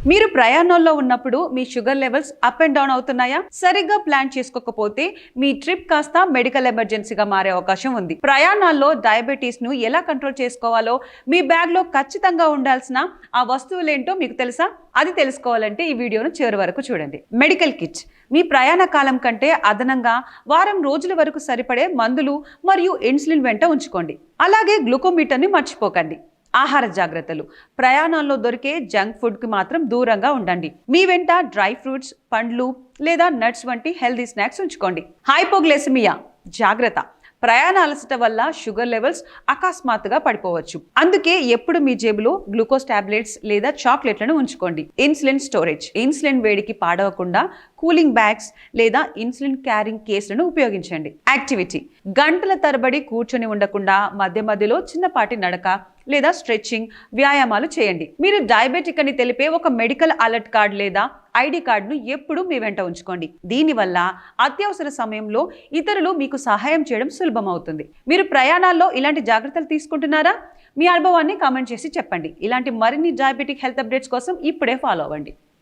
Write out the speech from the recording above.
మీరు ప్రయాణంలో ఉన్నప్పుడు మీ sugar levels up and down అవుతున్నాయా? సరిగ్గా ప్లాన్ చేసుకోకపోతే మీ ట్రిప్ కాస్త మెడికల్ ఎమర్జెన్సీగా మారే అవకాశం ఉంది. ప్రయాణాల్లో డయాబెటీస్ ను ఎలా కంట్రోల్ చేసుకోవాలో, మీ బ్యాగ్ లో ఖచ్చితంగా ఉండాల్సిన ఆ వస్తువులేంటో మీకు తెలుసా? అది తెలుసుకోవాలంటే ఈ వీడియోను చివరి వరకు చూడండి. మెడికల్ కిట్ మీ ప్రయాణ కాలం కంటే అదనంగా వారం రోజుల వరకు సరిపడే మందులు మరియు ఇన్సులిన్ వెంట ఉంచుకోండి. అలాగే గ్లూకోమీటర్ని మర్చిపోకండి. ఆహార జాగ్రత్తలు ప్రయాణాల్లో దొరికే జంక్ ఫుడ్కి మాత్రం దూరంగా ఉండండి. మీ వెంట డ్రై ఫ్రూట్స్, పండ్లు లేదా నట్స్ వంటి హెల్దీ స్నాక్స్ ఉంచుకోండి. హైపోగ్లైసిమియా జాగ్రత్త, ప్రయాణ అలసట వల్ల షుగర్ లెవెల్స్ అకస్మాత్తుగా పడిపోవచ్చు. అందుకే ఎప్పుడు మీ జేబులో గ్లూకోజ్ టాబ్లెట్స్ లేదా చాక్లెట్లను ఉంచుకోండి. ఇన్సులిన్ స్టోరేజ్ ఇన్సులిన్ వేడికి పాడవకుండా కూలింగ్ బ్యాగ్స్ లేదా ఇన్సులిన్ క్యారింగ్ కేసులను ఉపయోగించండి. యాక్టివిటీ గంటల తరబడి కూర్చొని ఉండకుండా మధ్య మధ్యలో చిన్నపాటి నడక లేదా స్ట్రెచ్చింగ్ వ్యాయామాలు చేయండి. మీరు డయాబెటిక్ అని తెలిపే ఒక మెడికల్ అలర్ట్ కార్డ్ లేదా ఐడి కార్డును ఎప్పుడూ మీ వెంట ఉంచుకోండి. దీనివల్ల అత్యవసర సమయంలో ఇతరులు మీకు సహాయం చేయడం సులభం అవుతుంది. మీరు ప్రయాణాల్లో ఇలాంటి జాగ్రత్తలు తీసుకుంటున్నారా? మీ అనుభవాన్ని కామెంట్ చేసి చెప్పండి. ఇలాంటి మరిన్ని డయాబెటిక్ హెల్త్ అప్డేట్స్ కోసం ఇప్పుడే ఫాలో అవ్వండి.